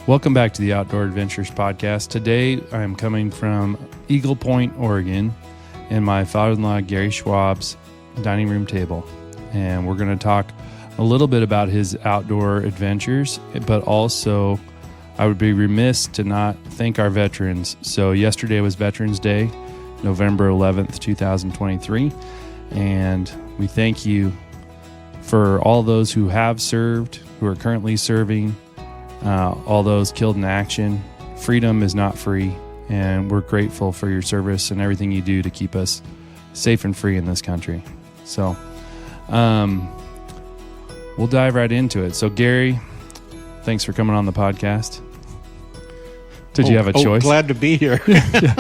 Welcome back to the Outdoor Adventures Podcast. Today, I'm coming from Eagle Point, Oregon, in my father-in-law, Gary Schwab's dining room table. And we're going to talk a little bit about his outdoor adventures, but also I would be remiss to not thank our veterans. So yesterday was Veterans Day, November 11th, 2023. And we thank you for all those who have served, who are currently serving, all those killed in action. Freedom is not free, and we're grateful for your service and everything you do to keep us safe and free in this country. So we'll dive right into it. So Gary, thanks for coming on the podcast. Did you have a choice? Glad to be here. Yeah.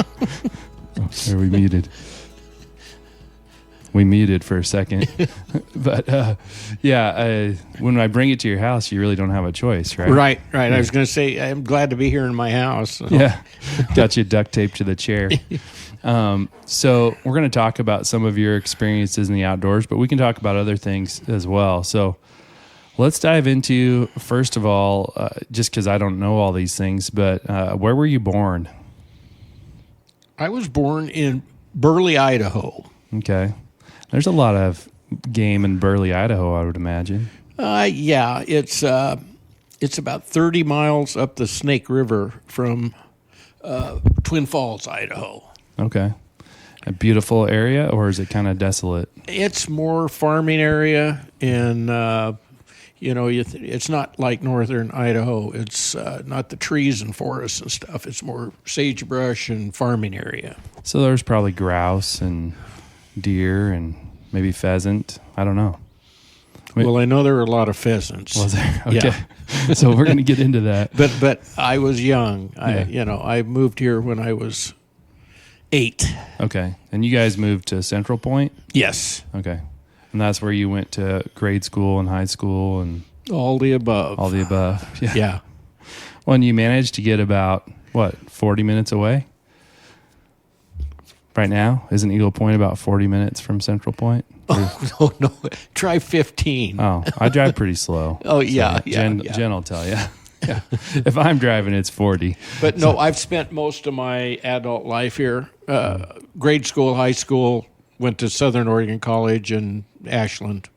Oh, there we muted. We muted for a second. But when I bring it to your house, you really don't have a choice, right? Right. Yeah. I was going to say, I'm glad to be here in my house. So. Yeah. Got you duct taped to the chair. So we're going to talk about some of your experiences in the outdoors, but we can talk about other things as well. So let's dive into, first of all, just because I don't know all these things, but where were you born? I was born in Burley, Idaho. Okay. There's a lot of game in Burley, Idaho, I would imagine. Yeah, it's about 30 miles up the Snake River from Twin Falls, Idaho. Okay. A beautiful area, or is it kind of desolate? It's more farming area, and it's not like northern Idaho. It's not the trees and forests and stuff. It's more sagebrush and farming area. So there's probably grouse and deer and maybe pheasant. I don't know. Well, I know there were a lot of pheasants. Was there? Okay. Yeah. So we're going to get into that. But I was young. Yeah. I moved here when I was 8. Okay. And you guys moved to Central Point? Yes. Okay. And that's where you went to grade school and high school and all the above. All the above. Yeah. Yeah. Well, and you managed to get about 40 minutes away? Right now, isn't Eagle Point about 40 minutes from Central Point? Oh, no. Try 15. Oh, I drive pretty slow. Oh, yeah. So Jen will tell you. Yeah. If I'm driving, it's 40. But no, I've spent most of my adult life here. Grade school, high school, went to Southern Oregon College in Ashland,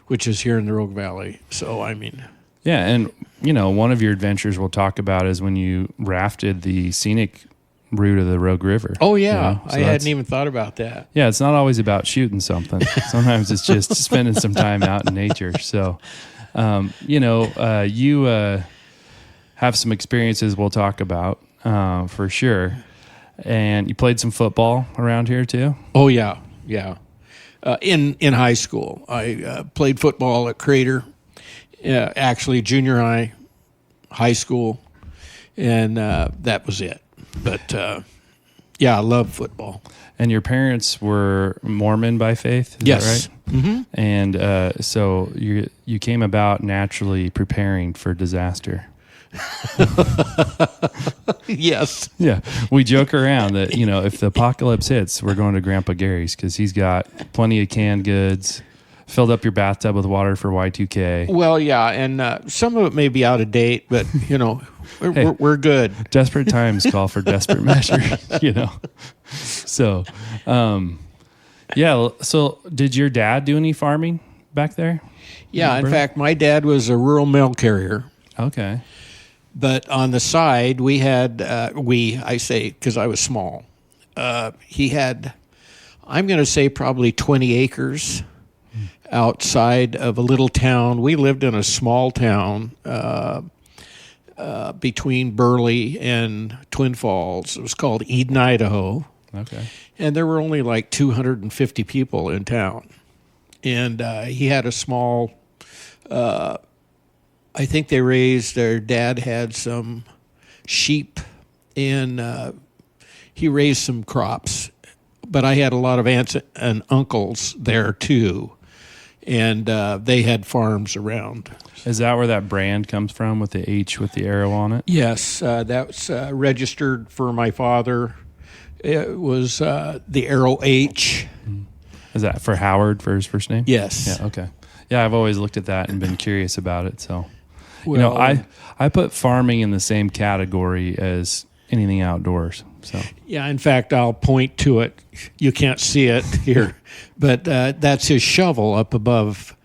which is here in the Rogue Valley. So, I mean. Yeah, and, one of your adventures we'll talk about is when you rafted the scenic route of the Rogue River. Oh, yeah. So I hadn't even thought about that. Yeah, it's not always about shooting something. Sometimes it's just spending some time out in nature. So, you have some experiences we'll talk about for sure. And you played some football around here too? Oh, yeah. Yeah. In high school, I played football at Crater, actually junior high school, and that was it. But, I love football. And your parents were Mormon by faith, is yes. that right? Mm-hmm. And so you came about naturally preparing for disaster. Yes. Yeah. We joke around that, if the apocalypse hits, we're going to Grandpa Gary's because he's got plenty of canned goods, filled up your bathtub with water for Y2K. Well, yeah, and some of it may be out of date, but, we're good. Desperate times call for desperate measures, So, so did your dad do any farming back there? Yeah, in fact, my dad was a rural mail carrier. Okay. But on the side, we had, I say because I was small, he had, I'm going to say probably 20 acres outside of a little town. We lived in a small town between Burley and Twin Falls. It was called Eden, Idaho. Okay. And there were only like 250 people in town. And he had a small, I think their dad had some sheep, and he raised some crops. But I had a lot of aunts and uncles there too, and they had farms around. Is that where that brand comes from with the H with the arrow on it? Yes, that's registered for my father. It was the arrow H. Is that for Howard, for his first name? Yes. Yeah, okay. Yeah, I've always looked at that and been curious about it. So, Well, Well, I put farming in the same category as anything outdoors. So yeah, in fact, I'll point to it. You can't see it here, but that's his shovel up above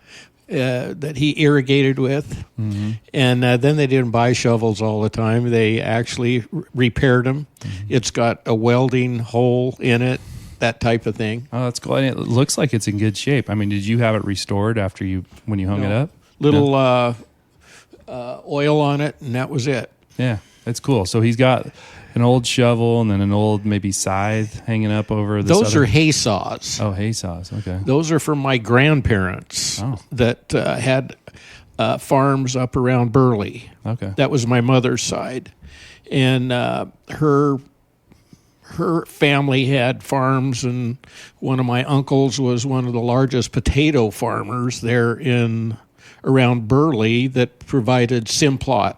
that he irrigated with. Mm-hmm. And then they didn't buy shovels all the time. They actually repaired them. Mm-hmm. It's got a welding hole in it, that type of thing. Oh, that's cool. And it looks like it's in good shape. I mean, did you have it restored when you hung it up? Little oil on it, and that was it. Yeah, that's cool. So he's got an old shovel and then an old maybe scythe hanging up over this. Those are hay saws. Oh, hay saws. Okay. Those are from my grandparents that had farms up around Burley. Okay. That was my mother's side. And her family had farms, and one of my uncles was one of the largest potato farmers there around Burley that provided Simplot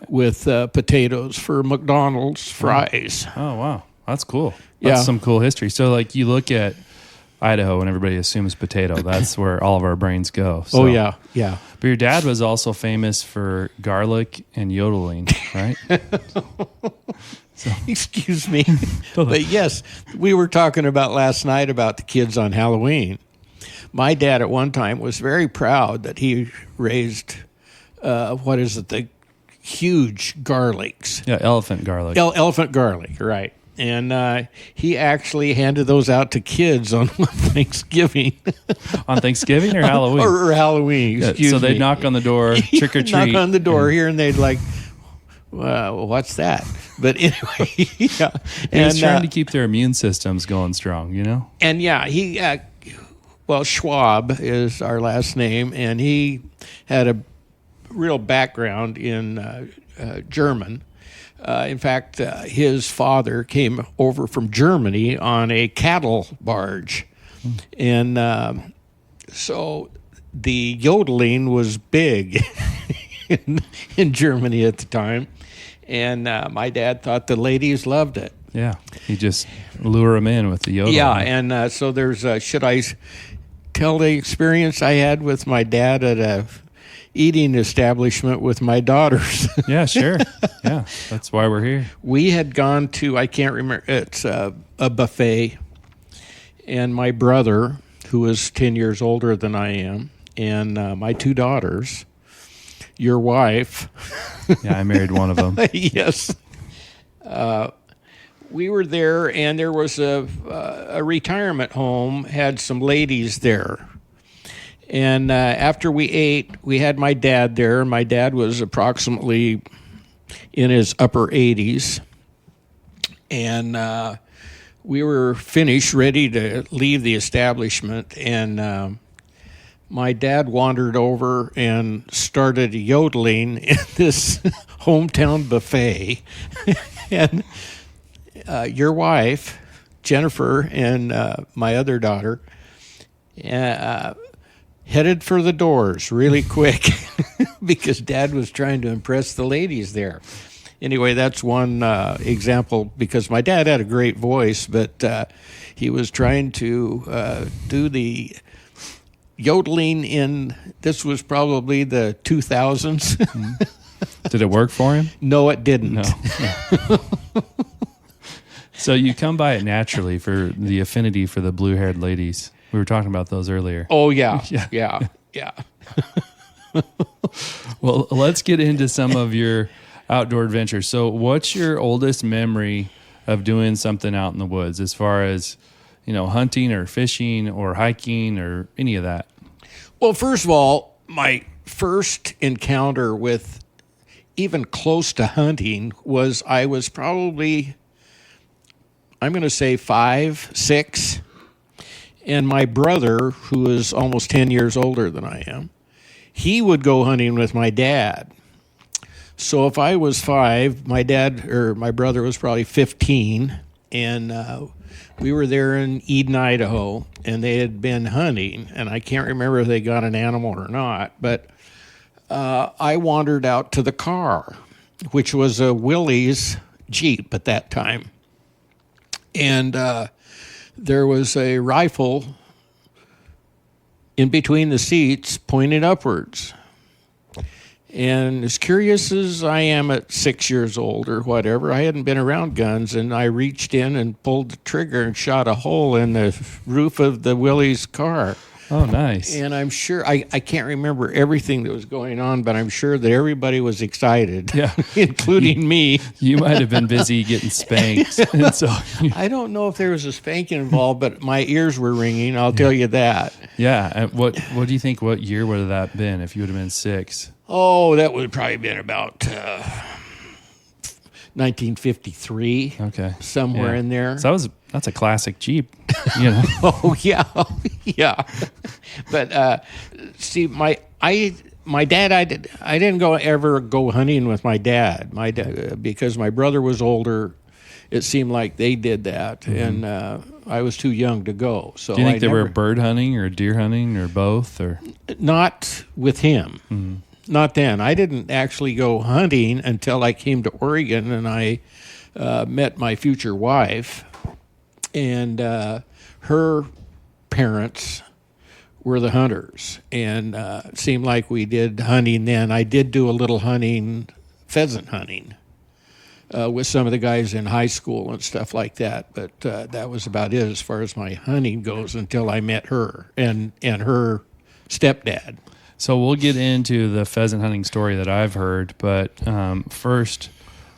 with potatoes for McDonald's fries. Oh, wow. That's cool. That's Yeah. some cool history. So, like, you look at Idaho and everybody assumes potato. That's where all of our brains go. So. Oh, yeah, yeah. But your dad was also famous for garlic and yodeling, right? Excuse me. But yes, we were talking about last night about the kids on Halloween. My dad at one time was very proud that he raised, the huge garlics. Yeah, elephant garlic. Elephant garlic, right. And he actually handed those out to kids on Thanksgiving. On Thanksgiving or Halloween? or Halloween, excuse so me. they'd knock on the door, trick or treat. Knock on the door here, and they'd like, what's that? But anyway, yeah. He's trying to keep their immune systems going strong, you know? And yeah, Schwab is our last name, and he had a real background in German. In fact, his father came over from Germany on a cattle barge. And so the yodeling was big in Germany at the time. And my dad thought the ladies loved it. Yeah, he just lure them in with the yodeling. Yeah, and so there's should I tell the experience I had with my dad at a eating establishment with my daughters? Yeah, sure. Yeah, that's why we're here. We had gone to, I can't remember, it's a buffet, and my brother, who is 10 years older than I am, and my two daughters, your wife. Yeah, I married one of them. Yes. We were there, and there was a retirement home, had some ladies there. And after we ate, we had my dad there. My dad was approximately in his upper 80s. And we were finished, ready to leave the establishment. And my dad wandered over and started yodeling in this hometown buffet. And your wife, Jennifer, and my other daughter, headed for the doors really quick because Dad was trying to impress the ladies there. Anyway, that's one example, because my dad had a great voice, but he was trying to do the yodeling this was probably the 2000s. Did it work for him? No, it didn't. No. So you come by it naturally for the affinity for the blue-haired ladies. We were talking about those earlier. Oh, yeah. Yeah. Well, let's get into some of your outdoor adventures. So what's your oldest memory of doing something out in the woods, as far as, hunting or fishing or hiking or any of that? Well, first of all, my first encounter with even close to hunting was I was probably, I'm going to say 5, 6. And my brother, who is almost 10 years older than I am, he would go hunting with my dad. So if I was 5, my brother was probably 15, and we were there in Eden, Idaho, and they had been hunting, and I can't remember if they got an animal or not, but I wandered out to the car, which was a Willys Jeep at that time. And there was a rifle in between the seats pointed upwards. And as curious as I am at 6 years old or whatever, I hadn't been around guns, and I reached in and pulled the trigger and shot a hole in the roof of the Willie's car. Oh, nice. And I'm sure, I can't remember everything that was going on, but I'm sure that everybody was excited, Yeah. including me. You might have been busy getting spanked. And so, I don't know if there was a spanking involved, but my ears were ringing, I'll tell you that. yeah. And what do you think, what year would have that been if you would have been 6? Oh, that would have probably been about 1953. Okay. Somewhere in there. So that's a classic Jeep, you know. Oh, yeah. Yeah. But see, my dad, I didn't ever go hunting with my dad. Because my brother was older, it seemed like they did that, and I was too young to go. So Do you think they were bird hunting or deer hunting or both, or not with him? Mm-hmm. Not then. I didn't actually go hunting until I came to Oregon, and I met my future wife, and her parents were the hunters, and it seemed like we did hunting then. I did do a little hunting, pheasant hunting, with some of the guys in high school and stuff like that, but that was about it as far as my hunting goes until I met her and her stepdad. So we'll get into the pheasant hunting story that I've heard, but first,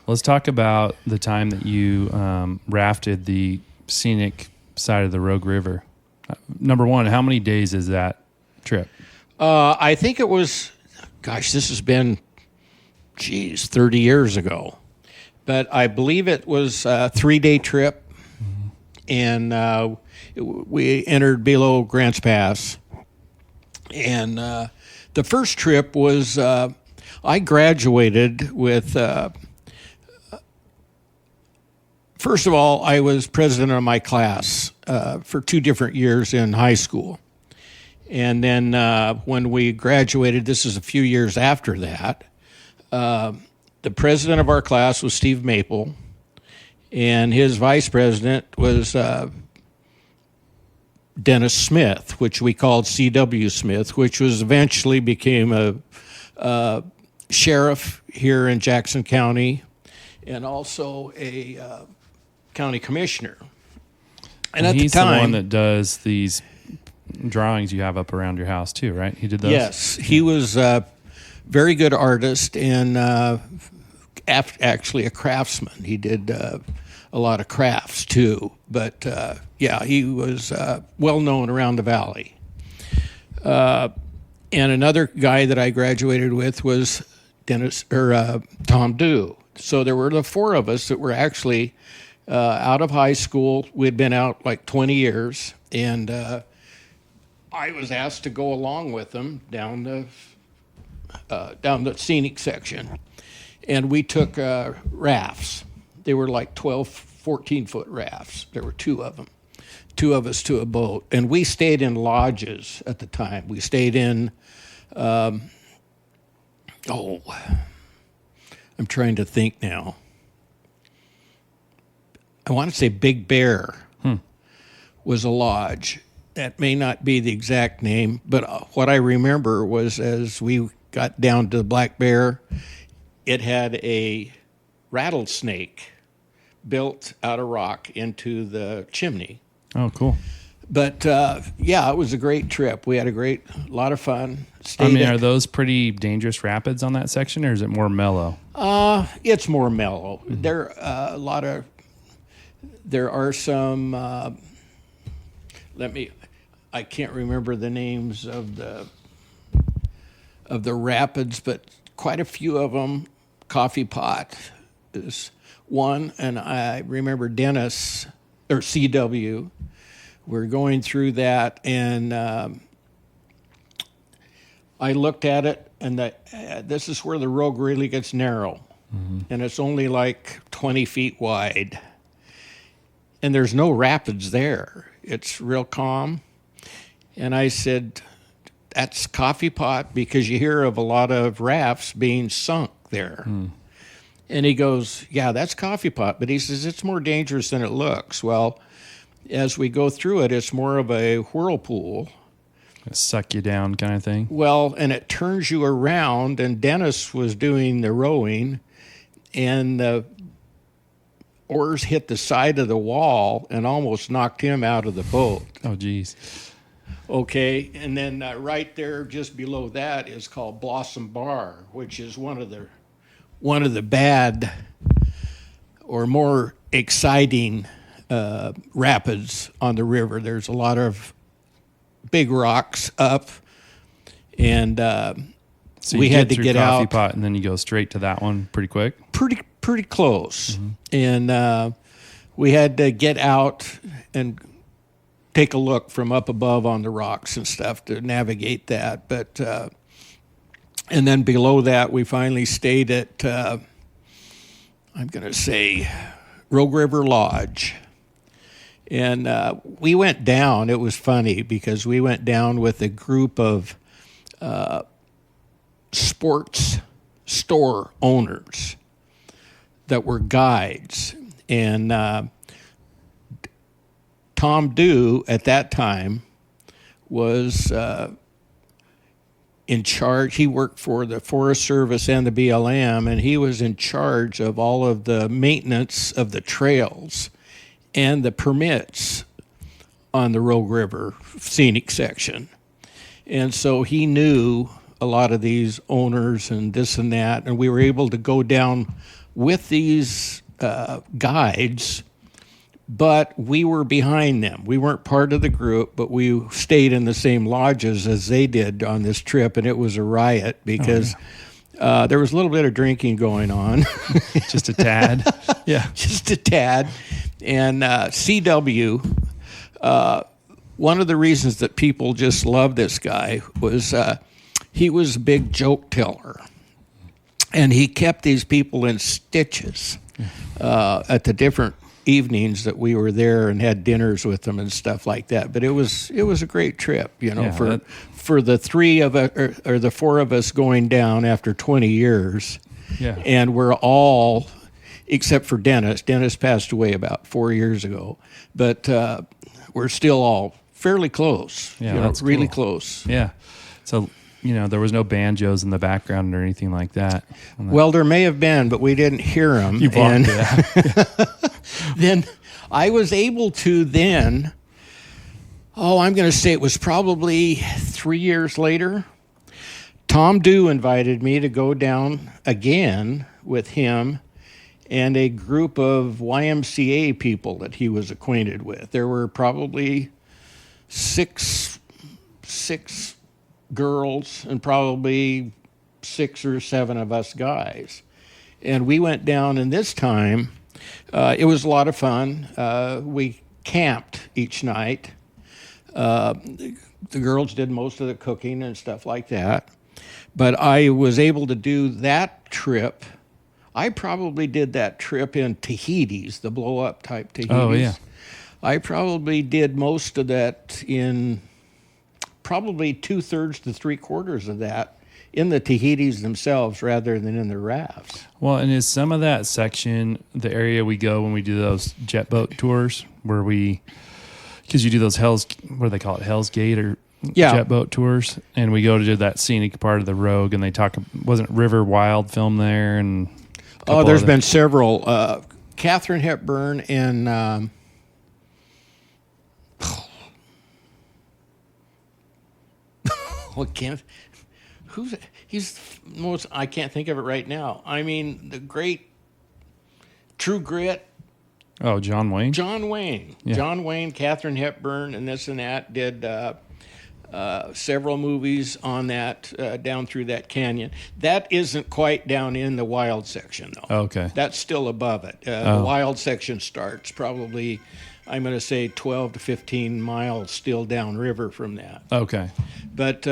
let's talk about the time that you rafted the scenic side of the Rogue River. Number one, how many days is that trip? I think it was, this has been, 30 years ago. But I believe it was a 3-day trip, and we entered below Grants Pass. And the first trip was, I graduated with, first of all, I was president of my class for 2 different years in high school. And then when we graduated, this is a few years after that, the president of our class was Steve Maple, and his vice president was Dennis Smith, which we called C.W. Smith, which was eventually became a sheriff here in Jackson County, and also a county commissioner. And at he's the time, the one that does these drawings you have up around your house too, right? He did those? Yes, he was a very good artist and actually a craftsman. He did a lot of crafts too, but he was well known around the valley. And another guy that I graduated with was Tom Dew. So there were the 4 of us that were actually out of high school. We'd been out like 20 years, and I was asked to go along with them down the scenic section. And we took rafts. They were like 12, 14-foot rafts. There were 2 of them. 2 of us to a boat. And we stayed in lodges at the time. We stayed in, I'm trying to think now. I want to say Big Bear was a lodge. That may not be the exact name, but what I remember was as we got down to the Black Bear, it had a rattlesnake built out of rock into the chimney. Oh, cool. But, it was a great trip. We had a lot of fun. Are those pretty dangerous rapids on that section, or is it more mellow? It's more mellow. Mm-hmm. There are some, I can't remember the names of the rapids, but quite a few of them. Coffee Pot is one, and I remember Dennis, or CW, we're going through that, and I looked at it, and this is where the road really gets narrow, and it's only like 20 feet wide, and there's no rapids there. It's real calm, and I said, that's Coffee Pot, because you hear of a lot of rafts being sunk there. And he goes, yeah, that's Coffee Pot. But he says, it's more dangerous than it looks. Well, as we go through it, it's more of a whirlpool. Suck you down kind of thing. Well, and it turns you around, and Dennis was doing the rowing, and the oars hit the side of the wall and almost knocked him out of the boat. Oh, geez. Okay, and then right there, just below that, is called Blossom Bar, which is one of the bad or more exciting rapids on the river. There's a lot of big rocks up, and So we you had to through get Coffee out Pot, and then you go straight to that one pretty quick. pretty close, and we had to get out and take a look from up above on the rocks and stuff to navigate that. But and then below that, we finally stayed at I'm going to say Rogue River Lodge. And we went down. It was funny because we went down with a group of sports store owners that were guides. And Tom Dew at that time was in charge. He worked for the Forest Service and the BLM, and he was in charge of all of the maintenance of the trails and the permits on the Rogue River scenic section. And so he knew a lot of these owners and this and that, and we were able to go down with these guides, but we were behind them. We weren't part of the group, but we stayed in the same lodges as they did on this trip, and it was a riot because there was a little bit of drinking going on. Just a tad. Yeah. Just a tad. And CW, one of the reasons that people just love this guy was he was a big joke teller. And he kept these people in stitches at the different evenings that we were there and had dinners with them and stuff like that. But it was a great trip, for the three of us or the four of us going down after 20 years. Yeah. And we're all, except for Dennis. Dennis passed away about 4 years ago, but we're still all fairly close. Yeah, that's really cool. close. Yeah. So, there was no banjos in the background or anything like that. Well, there may have been, but we didn't hear them. You blocked it. Then I was able to then, I'm going to say it was probably 3 years later, Tom Dew invited me to go down again with him and a group of YMCA people that he was acquainted with. There were probably six girls and probably 6 or 7 of us guys. And we went down, and this time it was a lot of fun. We camped each night. The girls did most of the cooking and stuff like that. But I was able to do that trip. I probably did that trip in Tahiti's, the blow-up type Tahiti's. Oh, yeah. I probably did most of that in probably 2/3 to 3/4 of that in the Tahiti's themselves rather than in the rafts. Well, and is some of that section the area we go when we do those jet boat tours where because you do those what do they call it, Hell's Gate or jet boat tours, and we go to that scenic part of the Rogue, and they talk, wasn't River Wild film there? And there's been several. Katharine Hepburn and he's most, I can't think of it right now. I mean, the great True Grit. Oh, John Wayne? John Wayne. Yeah. John Wayne, Katharine Hepburn, and this and that did several movies on that down through that canyon. That isn't quite down in the wild section, though. Okay. That's still above it. The wild section starts probably, I'm going to say, 12 to 15 miles still downriver from that. Okay. But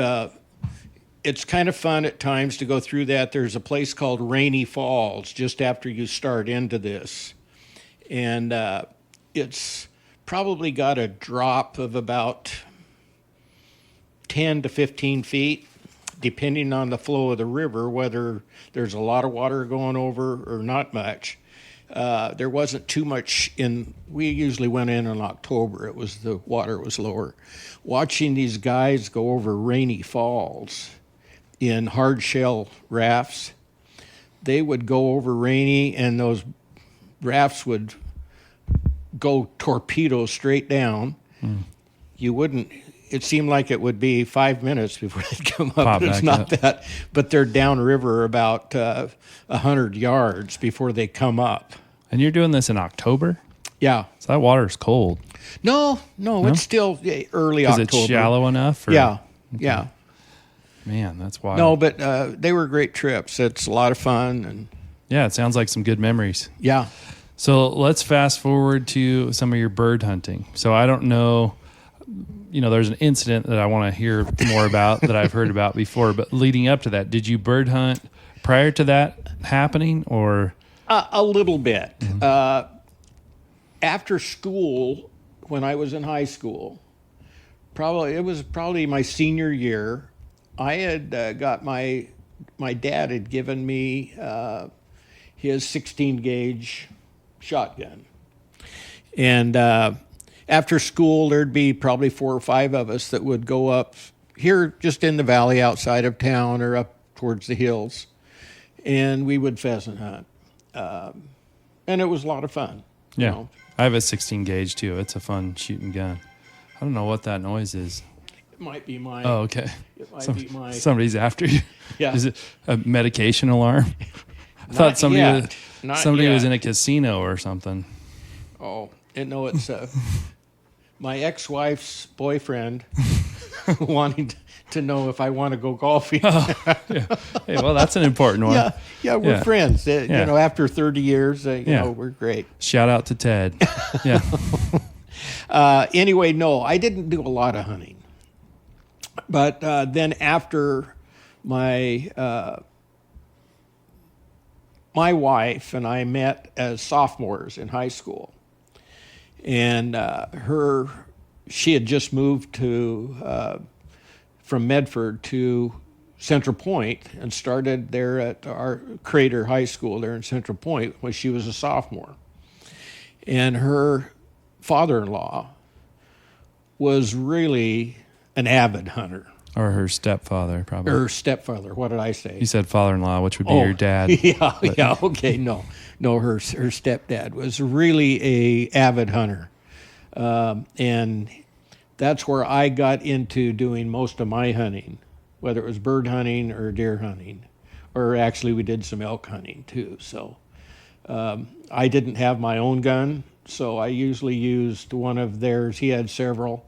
it's kind of fun at times to go through that. There's a place called Rainy Falls just after you start into this. And it's probably got a drop of about 10 to 15 feet, depending on the flow of the river, whether there's a lot of water going over or not much. There wasn't too much in. We usually went in October. The water was lower. Watching these guys go over rainy falls in hard shell rafts, they would go over rainy, and those rafts would go torpedo straight down. You wouldn't. It seemed like it would be 5 minutes before they'd come up. Pop But it's back not up. that. But they're downriver about 100 yards before they come up. And you're doing this in October? Yeah. So that water's cold. No, it's still early Is October. it shallow enough? Or? Yeah, yeah. Man, that's wild. No, but they were great trips. It's a lot of fun, and Yeah, it sounds like some good memories. yeah. So let's fast forward to some of your bird hunting. So I don't know, there's an incident that I want to hear more about that I've heard about before, but leading up to that, did you bird hunt prior to that happening, or? A little bit. After school, when I was in high school, it was probably my senior year, I had got my dad had given me his 16 gauge shotgun. And after school, there'd be probably 4 or 5 of us that would go up here just in the valley outside of town or up towards the hills, and we would pheasant hunt. And it was a lot of fun. Yeah. I have a 16 gauge too. It's a fun shooting gun. I don't know what that noise is. It might be my. Oh, okay. It might be my. Somebody's after you. Yeah. Is it a medication alarm? I thought somebody was in a casino or something. Oh, no, it's my ex-wife's boyfriend wanting to know if I want to go golfing. Yeah. Hey, well, that's an important one. Yeah, we're friends. After 30 years, we're great. Shout out to Ted. Yeah. Anyway, no, I didn't do a lot of hunting. But then after my wife and I met as sophomores in high school, and she had just moved from Medford to Central Point and started there at our Crater High School there in Central Point when she was a sophomore. And her father-in-law was really an avid hunter. Or her stepfather, probably. Her stepfather, what did I say? You said father-in-law, which would be your dad. Yeah, okay, no, her stepdad was really a avid hunter. And that's where I got into doing most of my hunting, whether it was bird hunting or deer hunting, or actually we did some elk hunting too. So I didn't have my own gun, so I usually used one of theirs. He had several.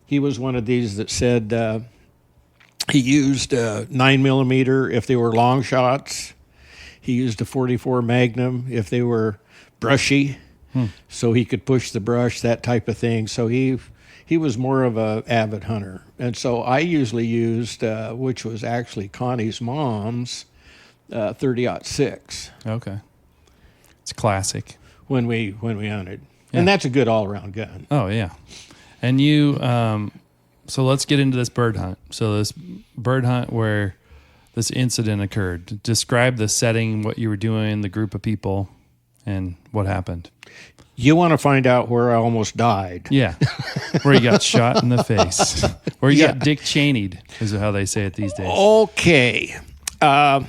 He was one of these that said he used 9mm if they were long shots. He used a .44 Magnum if they were brushy, so he could push the brush, that type of thing. So he was more of a avid hunter. And so I usually used, which was actually Connie's mom's, 30-06. Okay. It's classic. When we hunted. Yeah. And that's a good all-around gun. Oh, yeah. And you, so let's get into this bird hunt. So this bird hunt where this incident occurred. Describe the setting, what you were doing, the group of people, and what happened. You want to find out where I almost died. Yeah. Where you got shot in the face. Where you got Dick Cheney'd, is how they say it these days. Okay. On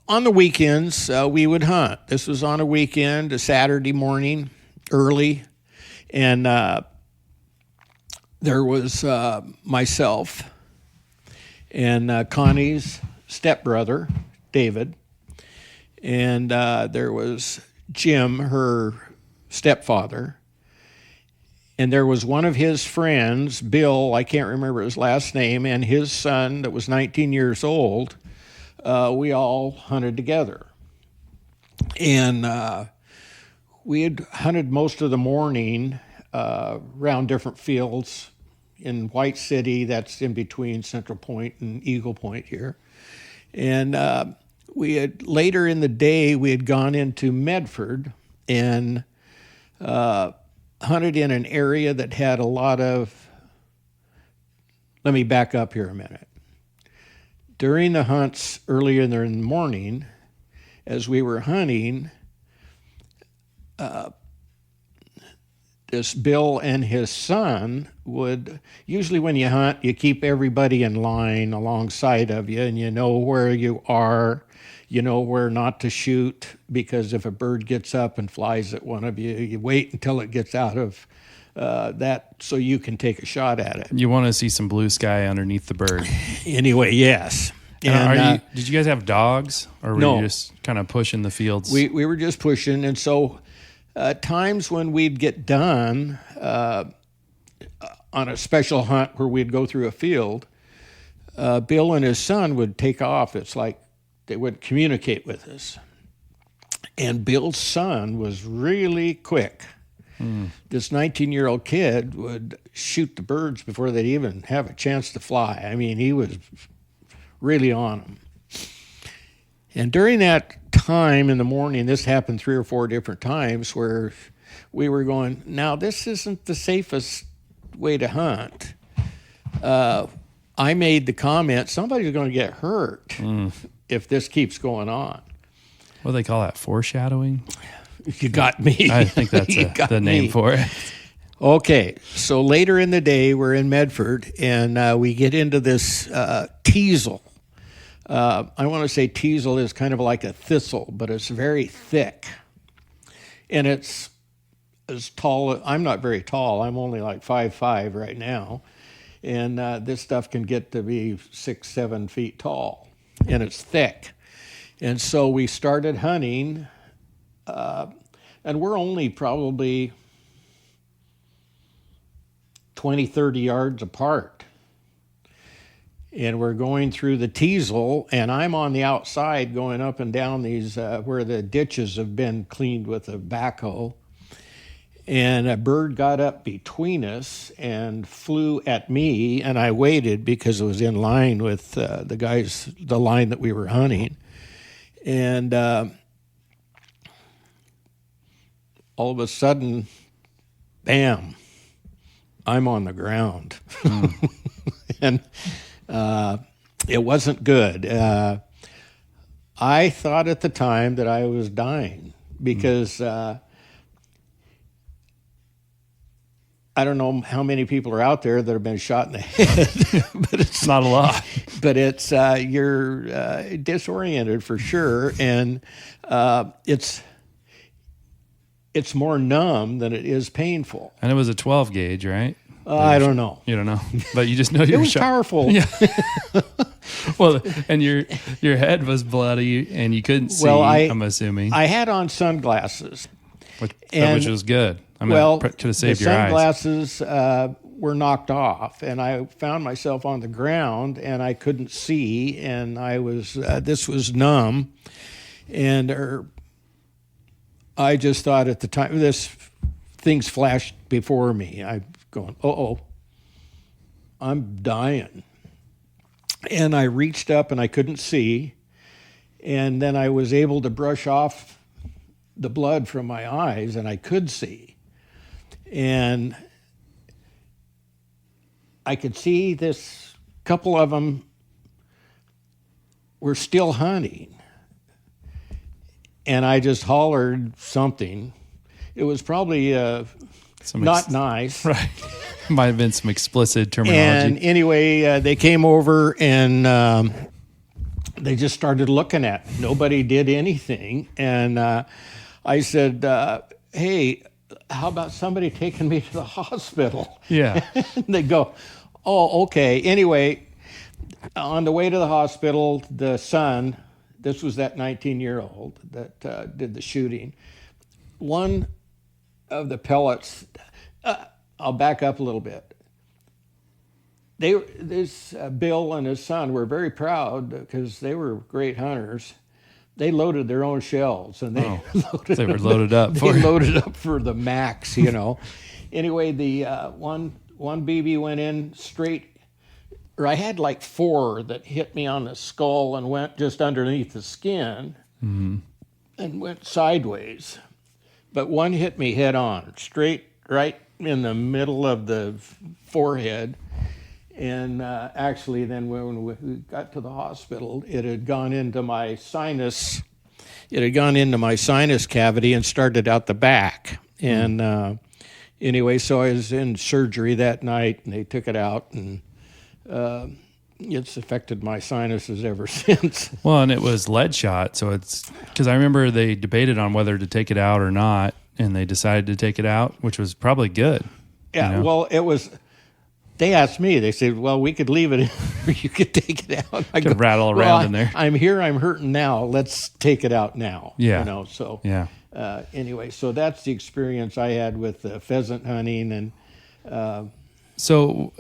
the weekends, we would hunt. This was on a weekend, a Saturday morning, early. And there was myself and Connie's stepbrother, David. And there was Jim, her stepfather. And there was one of his friends, Bill, I can't remember his last name, and his son that was 19 years old. We all hunted together. And we had hunted most of the morning around different fields in White City, that's in between Central Point and Eagle Point here. And we had, later in the day, we had gone into Medford and hunted in an area that had a lot of, let me back up here a minute. During the hunts earlier in the morning, as we were hunting, this Bill and his son would, usually when you hunt, you keep everybody in line alongside of you, and you know where you are, you know where not to shoot, because if a bird gets up and flies at one of you, you wait until it gets out of that so you can take a shot at it. You want to see some blue sky underneath the bird. Anyway, yes. And did you guys have dogs, or were No. you just kind of pushing the fields? We were just pushing, and so times when we'd get done on a special hunt where we'd go through a field, Bill and his son would take off. It's like they would communicate with us. And Bill's son was really quick. This 19-year-old kid would shoot the birds before they'd even have a chance to fly. I mean, he was really on them. And during that time in the morning, this happened 3 or 4 different times where we were going, now this isn't the safest way to hunt. I made the comment, somebody's going to get hurt if this keeps going on. What do they call that? Foreshadowing? You got me. I think that's the name for it. Okay, so later in the day, we're in Medford, and we get into this teasel. I want to say teasel is kind of like a thistle, but it's very thick. And it's as tall. I'm not very tall. I'm only like 5'5" right now. And this stuff can get to be 6, 7 feet tall. And it's thick. And so we started hunting, and we're only probably 20, 30 yards apart. And we're going through the teasel, and I'm on the outside going up and down these where the ditches have been cleaned with a backhoe. And a bird got up between us and flew at me, and I waited because it was in line with the line that we were hunting. And all of a sudden, bam, I'm on the ground. And it wasn't good. I thought at the time that I was dying because I don't know how many people are out there that have been shot in the head, but it's not a lot. But it's you're disoriented for sure, and it's more numb than it is painful. And it was a 12 gauge, right? I don't know. You don't know, but you just know you It were was shot. powerful. Yeah. Well, and your head was bloody, and you couldn't see. Well, I'm assuming. I had on sunglasses, which and- was good. I mean, well, could have saved the your eyes. sunglasses were knocked off, and I found myself on the ground, and I couldn't see, and I was this was numb, and I just thought at the time things flashed before me. I'm going, I'm dying, and I reached up and I couldn't see, and then I was able to brush off the blood from my eyes, and I could see. And I could see this couple of them were still hunting. And I just hollered something. It was probably not nice. Right. Might have been some explicit terminology. And anyway, they came over and they just started looking at me. Nobody did anything. And I said, hey, how about somebody taking me to the hospital? Yeah. And they go, oh, okay. Anyway, on the way to the hospital, the son, this was that 19-year-old that did the shooting, one of the pellets, I'll back up a little bit. Bill and his son were very proud because they were great hunters. They loaded their own shells, and they were loaded up. They loaded up for the max, you know. Anyway, the one BB went in straight. Or I had like 4 that hit me on the skull and went just underneath the skin and went sideways. But one hit me head on, straight right in the middle of the forehead. And actually then when we got to the hospital, it had gone into my sinus it had gone into my sinus cavity and started out the back. And anyway, so I was in surgery that night, and they took it out, and it's affected my sinuses ever since. Well, and it was lead shot, so it's because I remember they debated on whether to take it out or not, and they decided to take it out, which was probably good. Yeah, you know? well, it was. They asked me. They said, "Well, we could leave it in, or you could take it out." I could rattle around in there. I'm here. I'm hurting now. Let's take it out now. Yeah. So yeah. Anyway, so that's the experience I had with pheasant hunting, and. So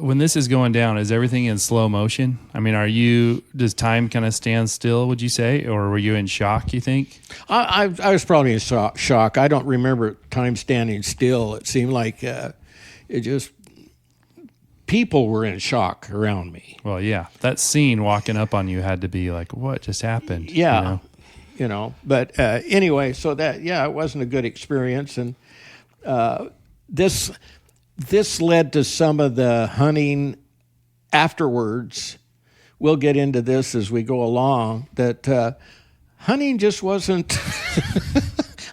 when this is going down, is everything in slow motion? I mean, does time kind of stand still, would you say? Or were you in shock, you think? I was probably in shock. I don't remember time standing still. It seemed like people were in shock around me. Well, yeah. That scene walking up on you had to be like, what just happened? Yeah. But anyway, so it wasn't a good experience. And this led to some of the hunting afterwards. We'll get into this as we go along, that hunting just wasn't,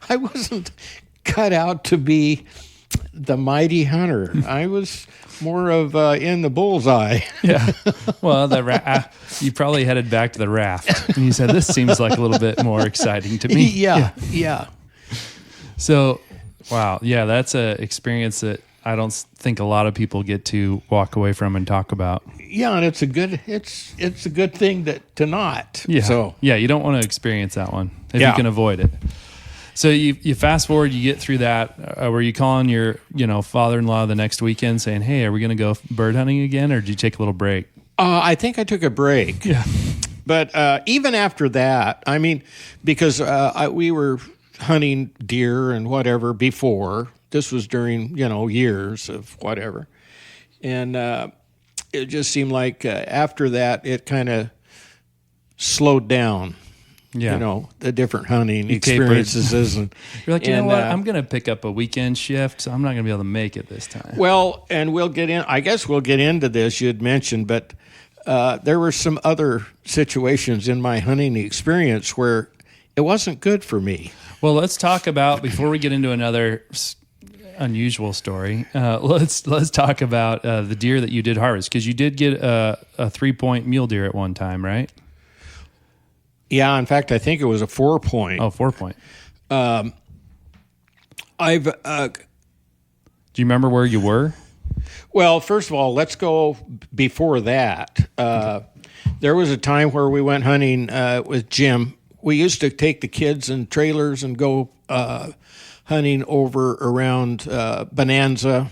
I wasn't cut out to be the mighty hunter. I was more of in the bullseye. Yeah. Well, you probably headed back to the raft, and you said, this seems like a little bit more exciting to me. Yeah. So, wow. Yeah, that's an experience that I don't think a lot of people get to walk away from and talk about. Yeah, and it's a good thing to not. Yeah. So you don't want to experience that one if you can avoid it. So you fast forward, you get through that. Were you calling your father-in-law the next weekend saying, "Hey, are we going to go bird hunting again?" Or did you take a little break? I think I took a break. Yeah. But even after that, I mean, because we were hunting deer and whatever before. This was during, years of whatever. And it just seemed like after that, it kind of slowed down, the different hunting experiences. And you're like, you know what? I'm going to pick up a weekend shift, so I'm not going to be able to make it this time. Well, and we'll get into this, you had mentioned, but there were some other situations in my hunting experience where it wasn't good for me. Well, let's talk about, before we get into another unusual story, let's talk about the deer that you did harvest, because you did get a 3-point mule deer at one time, right? Yeah, in fact, I think it was a 4-point. Oh, 4-point. Do you remember where you were? Well, first of all, let's go before that. There was a time where we went hunting with Jim. We used to take the kids in trailers and go hunting over around Bonanza.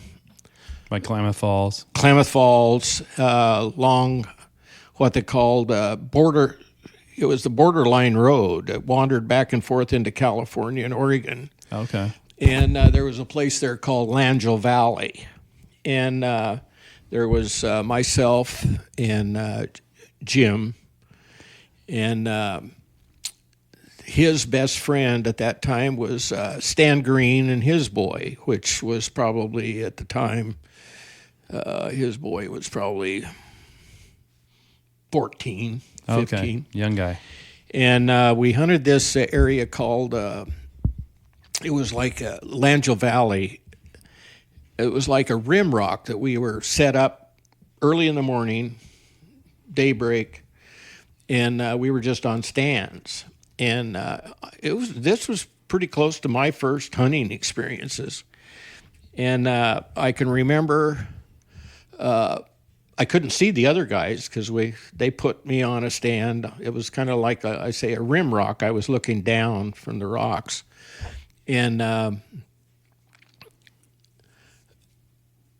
By Klamath Falls. Along what they called border. It was the borderline road that wandered back and forth into California and Oregon. Okay. And there was a place there called Langell Valley. And there was myself and Jim and his best friend at that time was Stan Green and his boy, which was probably at the time, his boy was probably 14, 15. Okay, young guy. And we hunted this area called, it was like Langell Valley. It was like a rim rock that we were set up early in the morning, daybreak, and we were just on stands. And this was pretty close to my first hunting experiences. And I can remember I couldn't see the other guys because they put me on a stand. It was kind of like a rim rock. I was looking down from the rocks. And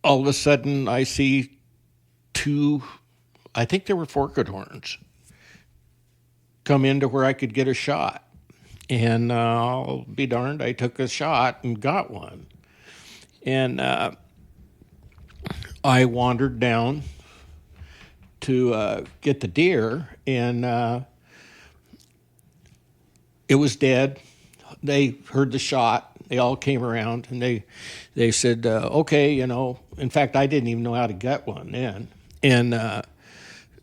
all of a sudden I see two, I think they were forked horns, come into where I could get a shot. And I'll be darned, I took a shot and got one. And I wandered down to get the deer, and it was dead. They heard the shot. They all came around, and they said, okay, in fact, I didn't even know how to gut one then. And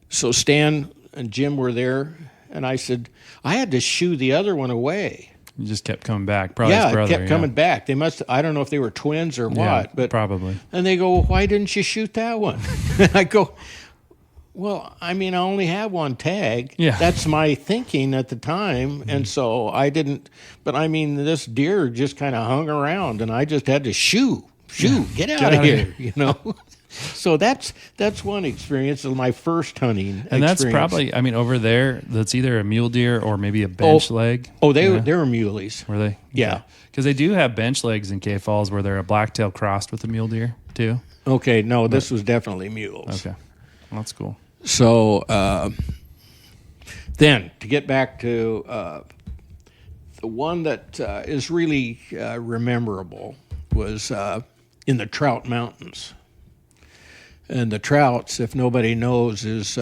so Stan and Jim were there And I said, I had to shoo the other one away. You just kept coming back. Probably his Yeah, brother. it kept coming back. They must, I don't know if they were twins or what. But probably. And they go, well, why didn't you shoot that one? And I go, well, I mean, I only have one tag. Yeah. That's my thinking at the time. Mm-hmm. And so I didn't, but I mean, this deer just kind of hung around and I just had to shoo, get out of here, you know? So that's one experience of my first hunting and experience. That's probably, I mean, over there, that's either a mule deer or maybe a bench leg. Oh, they were muleys. Were they? Yeah. Because they do have bench legs in Cave Falls where they're a blacktail crossed with a mule deer, too. Okay, no, this was definitely mules. Okay, well, that's cool. So then, to get back to the one that is really memorable was in the Trout Mountains. And the Trouts, if nobody knows, is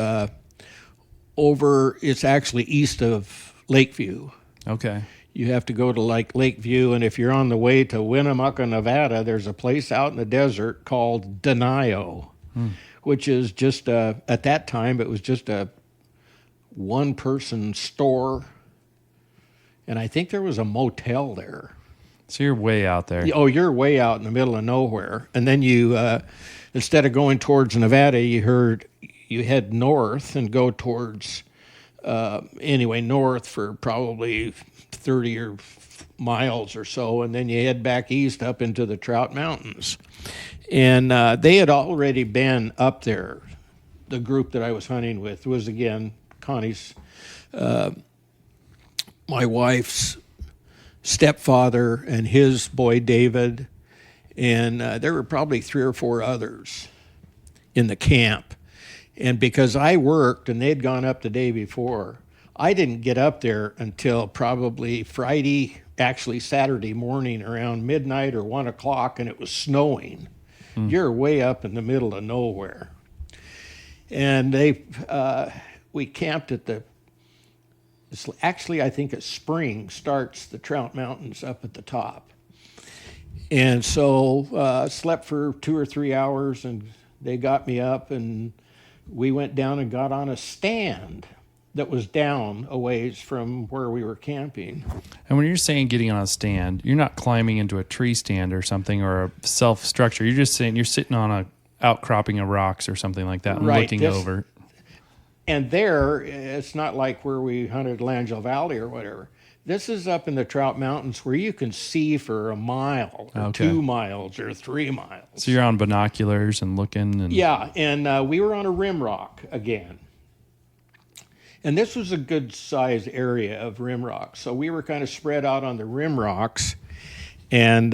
it's actually east of Lakeview. Okay. You have to go to Lakeview, and if you're on the way to Winnemucca, Nevada, there's a place out in the desert called Denio. Which is just, at that time, it was just a one-person store. And I think there was a motel there. So you're way out there. Oh, you're way out in the middle of nowhere. And then you, instead of going towards Nevada, you head north and go towards, north for probably 30 or miles or so. And then you head back east up into the Trout Mountains. And they had already been up there. The group that I was hunting with was, again, Connie's, my wife's stepfather and his boy David. And there were probably 3 or 4 others in the camp. And because I worked and they'd gone up the day before, I didn't get up there until probably Saturday morning around midnight or 1 o'clock, and it was snowing. You're way up in the middle of nowhere. And we camped at I think it's spring starts the Trout Mountains up at the top. And so slept for 2 or 3 hours, and they got me up, and we went down and got on a stand that was down a ways from where we were camping. And when you're saying getting on a stand, you're not climbing into a tree stand or something or a self-structure. You're just saying you're sitting on a outcropping of rocks or something like that and looking over. And there, it's not like where we hunted Langell Valley or whatever. This is up in the Trout Mountains where you can see for a mile or 2 miles or 3 miles. So you're on binoculars and looking. Yeah, and we were on a rim rock again. And this was a good-sized area of rim rocks. So we were kind of spread out on the rim rocks and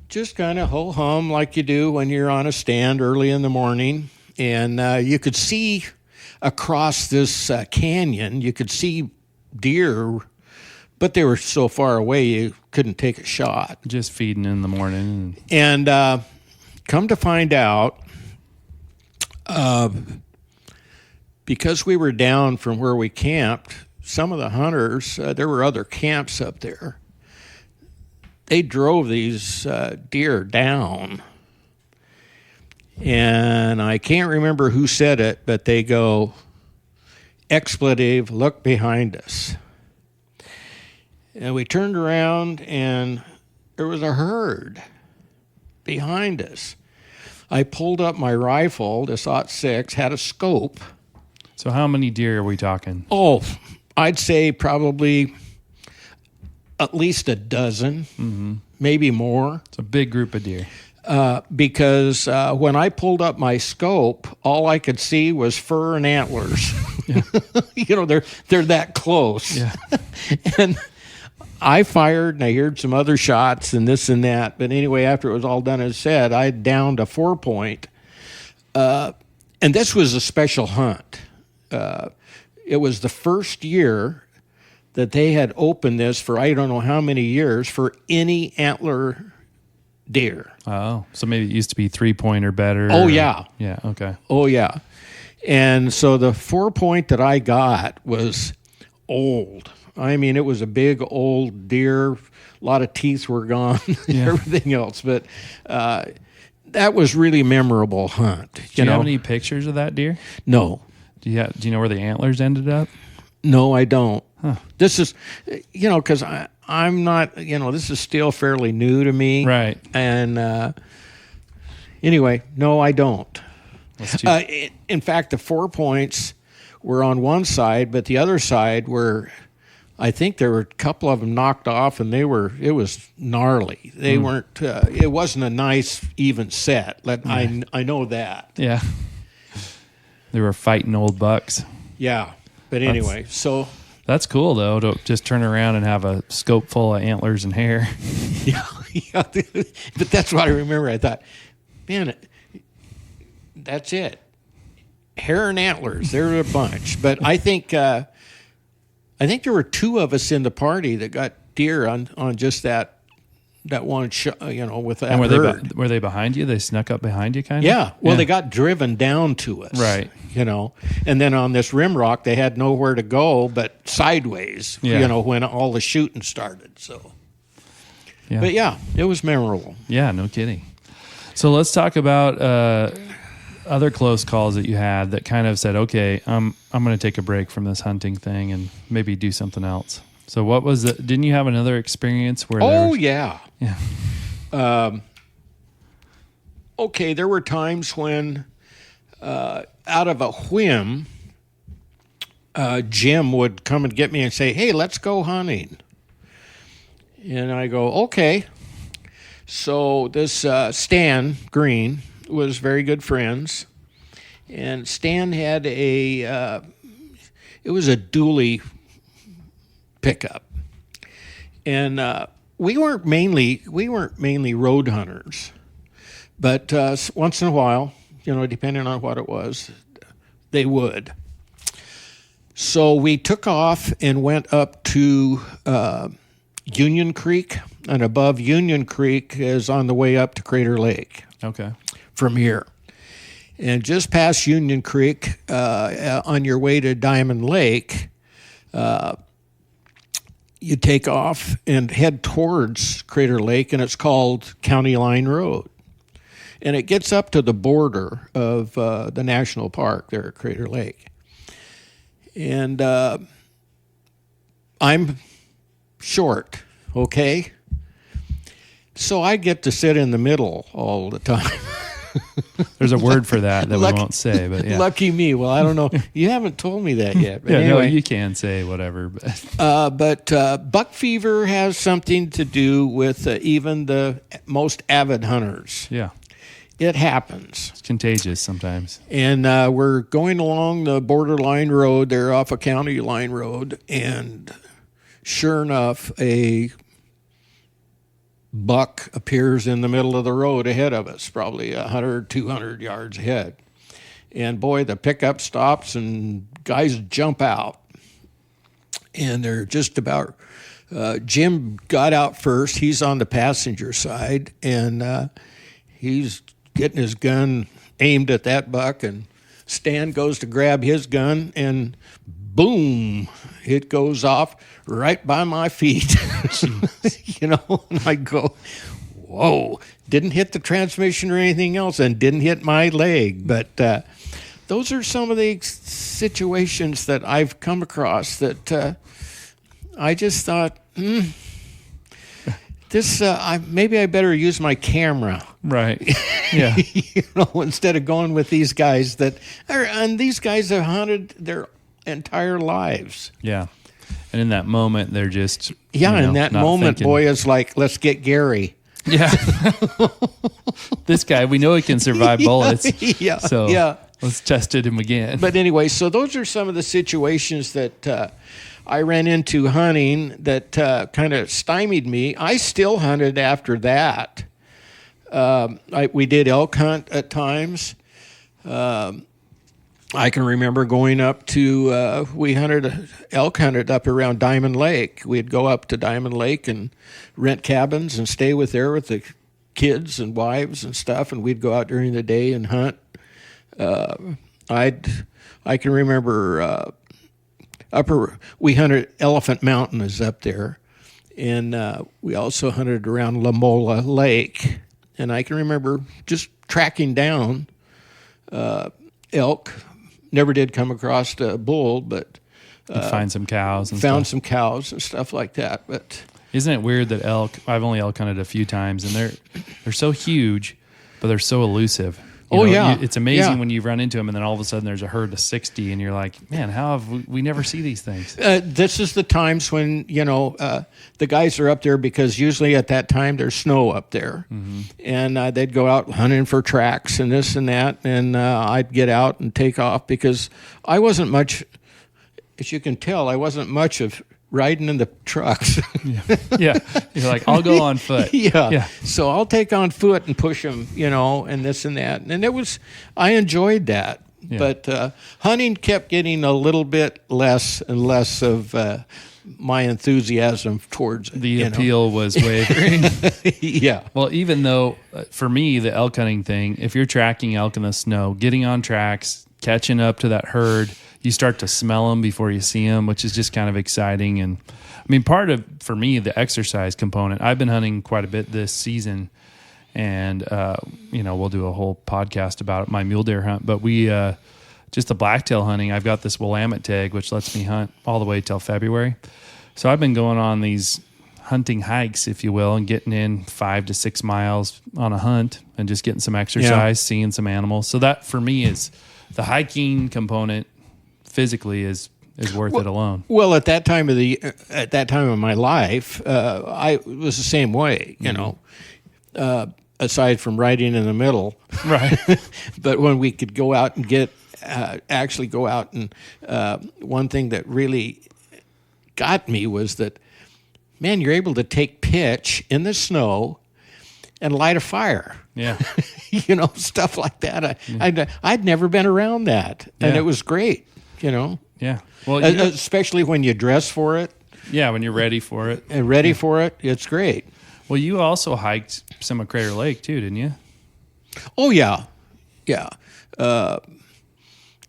just kind of ho-hum like you do when you're on a stand early in the morning. And you could see across this canyon, you could see deer, but they were so far away you couldn't take a shot. Just feeding in the morning. And come to find out, because we were down from where we camped, some of the hunters, there were other camps up there. They drove these deer down. And I can't remember who said it, but they go, expletive, look behind us. And we turned around, and there was a herd behind us. I pulled up my rifle, this .6, had a scope. So how many deer are we talking? Oh, I'd say probably at least a dozen, maybe more. It's a big group of deer. Because when I pulled up my scope, all I could see was fur and antlers. Yeah. You know, they're that close. Yeah. And I fired, and I heard some other shots and this and that. But anyway, after it was all done and said, I downed a 4-point. And this was a special hunt. It was the first year that they had opened this for I don't know how many years for any antler deer. Oh, so maybe it used to be 3-point or better. Oh, yeah. Yeah, okay. Oh, yeah. And so the 4-point that I got was old. I mean, it was a big old deer. A lot of teeth were gone and everything else. But that was really memorable hunt. Do you have any pictures of that deer? No. Do you know where the antlers ended up? No, I don't. This is, because I'm not, this is still fairly new to me. Right. And anyway, no, I don't. In fact, the 4 points were on one side, but the other side were, I think there were a couple of them knocked off, and it was gnarly. They weren't, it wasn't a nice, even set. I know that. Yeah. They were fighting old bucks. Yeah. But anyway, That's cool, though, to just turn around and have a scope full of antlers and hair. Yeah. But that's what I remember. I thought, man, that's it. Hair and antlers, they're a bunch. But I think there were two of us in the party that got deer on just that one shot, with that herd. Were they behind you? They snuck up behind you, kind of? Yeah. Well, they got driven down to us. Right. And then on this rim rock, they had nowhere to go but sideways, when all the shooting started. So, yeah. But yeah, it was memorable. Yeah, no kidding. So let's talk about other close calls that you had that kind of said, okay, I'm going to take a break from this hunting thing and maybe do something else. So what was it? Didn't you have another experience where? Yeah. Okay, there were times when, out of a whim, Jim would come and get me and say, "Hey, let's go hunting." And I go, "Okay." So this Stan Green was very good friends, and Stan had it was a dually pickup, and we weren't mainly road hunters, but once in a while, depending on what it was, they would. So we took off and went up to Union Creek, and above Union Creek is on the way up to Crater Lake. Okay. From here. And just past Union Creek, on your way to Diamond Lake, you take off and head towards Crater Lake, and it's called County Line Road. And it gets up to the border of the national park there at Crater Lake. And I'm short, okay? So I get to sit in the middle all the time. There's a word for that we won't say, but yeah. Lucky me. Well, I don't know. You haven't told me that yet. But yeah, anyway. no, you can say whatever. But buck fever has something to do with even the most avid hunters. Yeah. It happens. It's contagious sometimes. And we're going along the borderline road there off of County Line Road, and sure enough, a buck appears in the middle of the road ahead of us, probably 100, 200 yards ahead. And boy, the pickup stops and guys jump out. And they're just about, Jim got out first. He's on the passenger side, and he's getting his gun aimed at that buck, and Stan goes to grab his gun, and boom, it goes off right by my feet. And I go, whoa, didn't hit the transmission or anything else, and didn't hit my leg. But those are some of the situations that I've come across that I just thought, maybe I better use my camera. Right. Yeah. Instead of going with these guys and these guys have hunted their entire lives. Yeah. And in that moment, they're just in that moment, thinking. boy, is like, let's get Gary. Yeah. This guy, we know he can survive bullets. Yeah. So yeah. Let's test him again. But anyway, so those are some of the situations that I ran into hunting that kind of stymied me. I still hunted after that. We did elk hunt at times. I can remember going up to, we elk hunted up around Diamond Lake. We'd go up to Diamond Lake and rent cabins and stay there with the kids and wives and stuff, and we'd go out during the day and hunt. I can remember we hunted Elephant Mountain is up there, and we also hunted around La Mola Lake, and I can remember just tracking down elk. Never did come across a bull, but find some cows and found stuff. some cows and stuff like that. But Isn't it weird that I've only elk hunted a few times, and they're so huge, but they're so elusive. It's amazing when you run into them, and then all of a sudden there's a herd of 60, and you're like, man, how have we never see these things? This is the times when, the guys are up there because usually at that time there's snow up there. Mm-hmm. And they'd go out hunting for tracks and this and that, and I'd get out and take off because I wasn't much, as you can tell, I wasn't much of riding in the trucks. Yeah. You're like, I'll go on foot. Yeah. So I'll take on foot and push them, and this and that. And I enjoyed that. Yeah. But hunting kept getting a little bit less and less of my enthusiasm towards it. The appeal was wavering. Yeah. Well, even though for me, the elk hunting thing, if you're tracking elk in the snow, getting on tracks, catching up to that herd, you start to smell them before you see them, which is just kind of exciting. And I mean, part of, for me, the exercise component, I've been hunting quite a bit this season, and, we'll do a whole podcast about my mule deer hunt, but just the blacktail hunting, I've got this Willamette tag, which lets me hunt all the way till February. So I've been going on these hunting hikes, if you will, and getting in 5 to 6 miles on a hunt and just getting some exercise, seeing some animals. So that for me is the hiking component physically is worth it alone. Well, at that time of my life, I was the same way, aside from riding in the middle. Right. But when we could go out and actually go out and one thing that really got me was that, man, you're able to take pitch in the snow and light a fire. Yeah. Stuff like that. I'd never been around that, and it was great. Yeah. Well, especially when you dress for it. Yeah, when you're ready for it. And ready for it, it's great. Well, you also hiked some of Crater Lake too, didn't you? Oh, yeah. Yeah.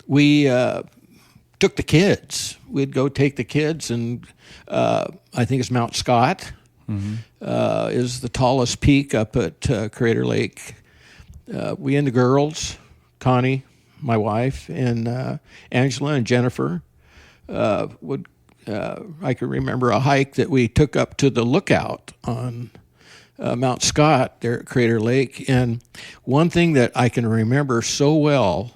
We took the kids. We'd go take the kids, and I think it's Mount Scott is the tallest peak up at Crater Lake. We and the girls, Connie, my wife, and Angela and Jennifer I can remember a hike that we took up to the lookout on Mount Scott there at Crater Lake. And one thing that I can remember so well,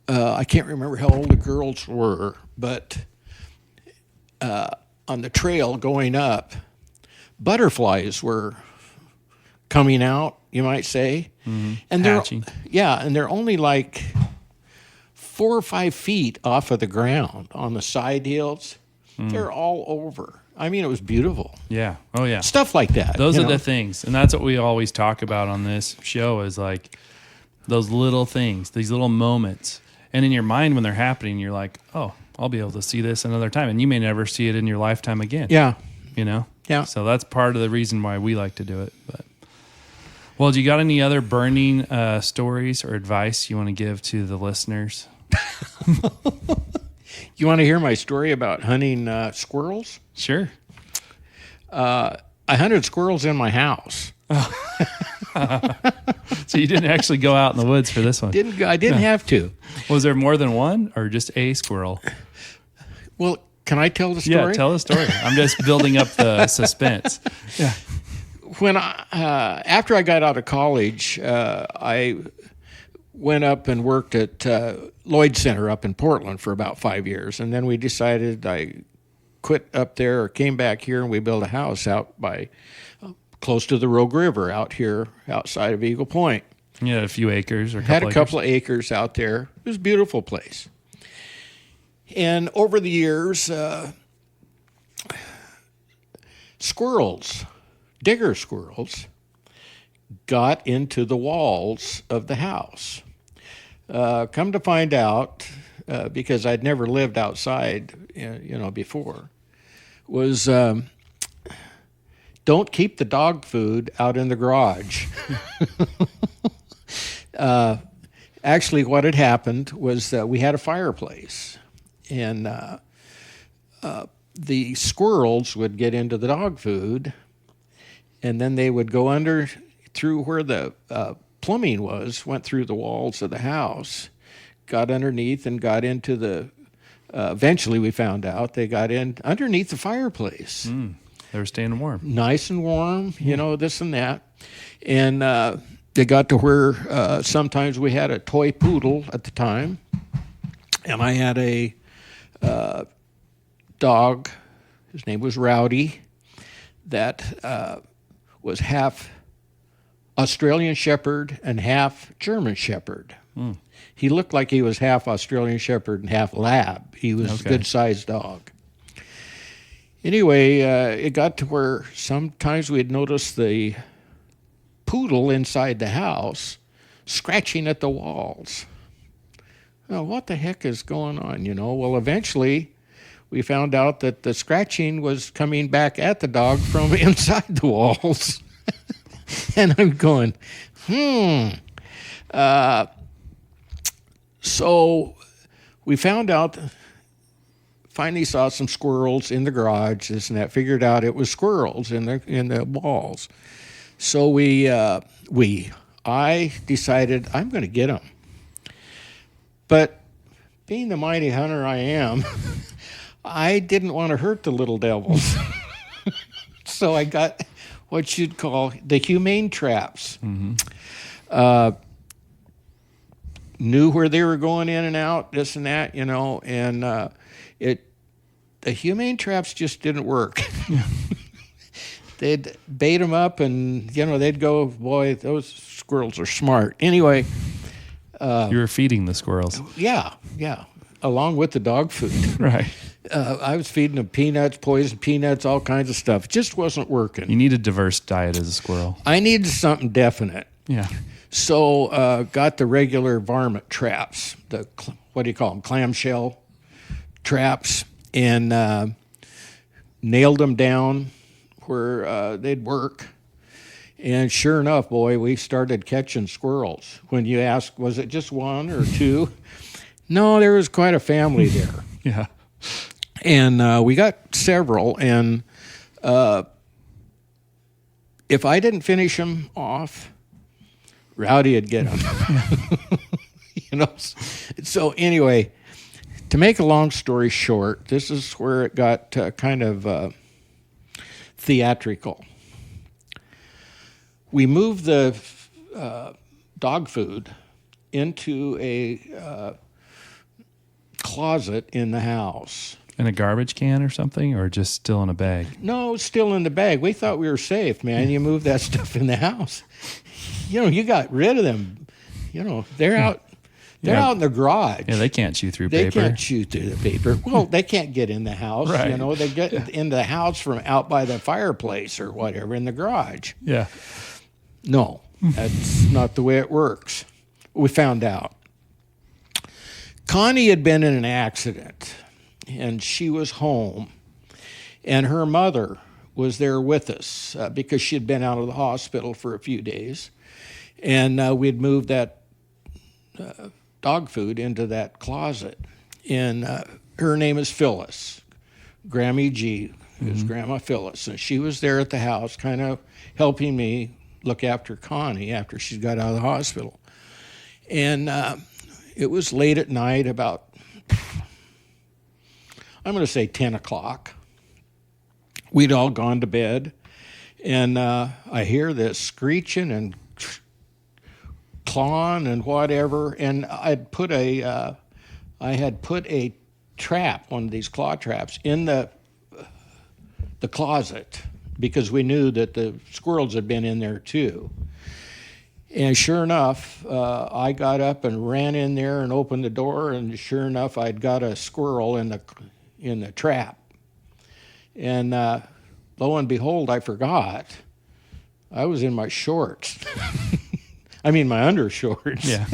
I can't remember how old the girls were, but on the trail going up, butterflies were coming out, you might say. Mm-hmm. And hatching. they're only like 4 or 5 feet off of the ground on the side hills. They're all over. I mean, it was beautiful. Yeah. Oh, yeah. Stuff like that. Those are the things. And that's what we always talk about on this show is like those little things, these little moments. And in your mind when they're happening, you're like, oh, I'll be able to see this another time. And you may never see it in your lifetime again. Yeah. Yeah. So that's part of the reason why we like to do it. But well, do you got any other burning stories or advice you want to give to the listeners? You want to hear my story about hunting squirrels? Sure. I hunted squirrels in my house. So you didn't actually go out in the woods for this one? I didn't have to. Was there more than one or just a squirrel? Well, can I tell the story? Yeah, tell the story. I'm just building up the suspense. Yeah. When after I got out of college, I went up and worked at Lloyd Center up in Portland for about 5 years, and then we decided I quit up there, or came back here, and we built a house out by close to the Rogue River out here outside of Eagle Point. You had a few acres, or had a couple of acres out there. It was a beautiful place. And over the years, digger squirrels, got into the walls of the house. Come to find out, because I'd never lived outside, before, was don't keep the dog food out in the garage. Actually, what had happened was that we had a fireplace, and the squirrels would get into the dog food, and then they would go through where the plumbing was, went through the walls of the house, got underneath and got into the eventually we found out they got in underneath the fireplace. They were staying warm. Nice and warm, this and that. And they got to where sometimes we had a toy poodle at the time. And I had a dog, his name was Rowdy, that was half Australian Shepherd and half German Shepherd. He looked like he was half Australian Shepherd and half Lab. He was a good-sized dog. Anyway, it got to where sometimes we'd notice the poodle inside the house scratching at the walls. Now, what the heck is going on, Well, eventually we found out that the scratching was coming back at the dog from inside the walls. And I'm going, So we found out, finally saw some squirrels in the garage, this and that, figured out it was squirrels in the walls. So I decided I'm going to get them. But being the mighty hunter I am, I didn't want to hurt the little devils. So I got what you'd call the humane traps. Knew where they were going in and out, this and that, and the humane traps just didn't work. They'd bait them up and, they'd go, boy, those squirrels are smart. Anyway. You were feeding the squirrels. Yeah, along with the dog food. Right. I was feeding them peanuts, poisoned peanuts, all kinds of stuff. It just wasn't working. You need a diverse diet as a squirrel. I needed something definite. Yeah. So got the regular varmint traps, what do you call them, clamshell traps, and nailed them down where they'd work. And sure enough, boy, we started catching squirrels. When you ask, was it just one or two? No, there was quite a family there. Yeah. And we got several, and if I didn't finish them off, Rowdy would get them. So anyway, to make a long story short, this is where it got kind of theatrical. We moved the dog food into a closet in the house. In a garbage can or something, or just still in a bag? No, still in the bag. We thought we were safe, man. You move that stuff in the house. You got rid of them. They're out. They're out in the garage. Yeah, they can't chew through paper. They can't chew through the paper. Well, they can't get in the house. Right. They get in the house from out by the fireplace or whatever in the garage. Yeah. No, that's not the way it works. We found out. Connie had been in an accident, and she was home, and her mother was there with us because she had been out of the hospital for a few days, and we'd moved that dog food into that closet. And her name is Phyllis, Grammy G, is Grandma Phyllis, and she was there at the house kind of helping me look after Connie after she got out of the hospital. And it was late at night, about, I'm going to say 10 o'clock. We'd all gone to bed, and I hear this screeching and clawing and whatever, and I had put a trap, one of these claw traps, in the closet, because we knew that the squirrels had been in there too. And sure enough, I got up and ran in there and opened the door, and sure enough, I'd got a squirrel in the trap. And lo and behold, I forgot. I was in my shorts. I mean, my undershorts. Yeah.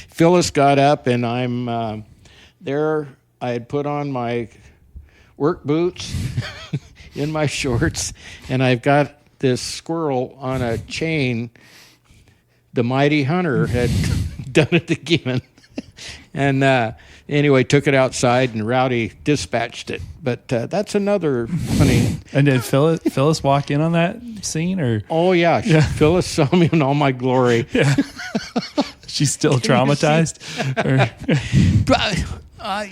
Phyllis got up, and I'm there. I had put on my work boots in my shorts, and I've got this squirrel on a chain. The mighty hunter had done it again. And anyway, took it outside, and Rowdy dispatched it. But that's another funny. And did Phyllis walk in on that scene, or? Oh, yeah. Phyllis saw me in all my glory. Yeah. She's still traumatized?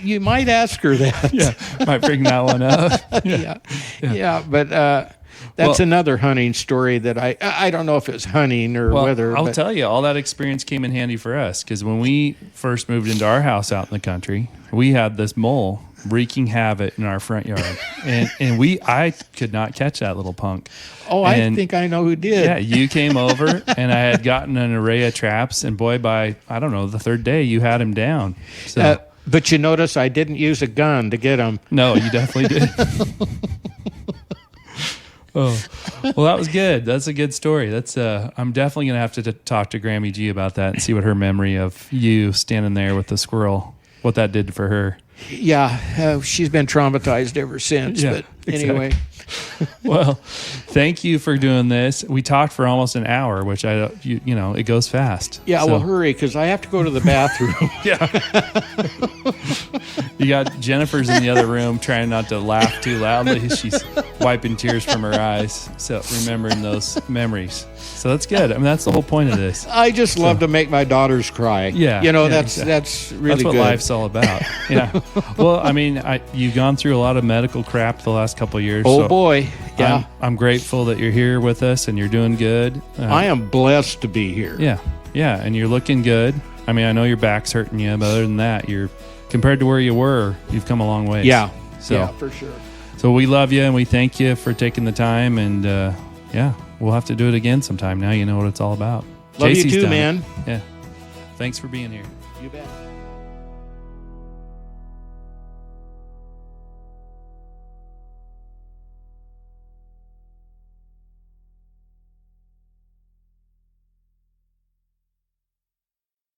You might ask her that. Yeah, might bring that one up. Yeah. But that's another hunting story that I don't know if it's hunting or whether. I'll tell you, all that experience came in handy for us because when we first moved into our house out in the country, we had this mole wreaking havoc in our front yard, and I could not catch that little punk. Oh, I think I know who did. Yeah, you came over, and I had gotten an array of traps, and boy, by I don't know the third day, you had him down. So. But you notice I didn't use a gun to get him. No, you definitely did. Oh, well, that was good. That's a good story. That's I'm definitely gonna have to talk to Grammy G about that and see what her memory of you standing there with the squirrel, what that did for her. Yeah, she's been traumatized ever since. Yeah, but anyway. Well, thank you for doing this. We talked for almost an hour, which you know, it goes fast. Yeah, so. Well, hurry because I have to go to the bathroom. Yeah. You got Jennifer's in the other room trying not to laugh too loudly. She's wiping tears from her eyes, so remembering those memories. So that's good. I mean, that's the whole point of this. I just love to make my daughters cry. Yeah, you know, exactly. That's really that's what good. life's all about. Yeah. Well, I mean, you've gone through a lot of medical crap the last couple of years. Oh so boy, yeah. I'm grateful that you're here with us and you're doing good. I am blessed to be here. Yeah, and you're looking good. I mean, I know your back's hurting you, but other than that, you're compared to where you were, you've come a long way. Yeah, so yeah, for sure. So we love you and we thank you for taking the time, and we'll have to do it again sometime. Now you know what it's all about. Love JC's you too, done man. Yeah. Thanks for being here. You bet.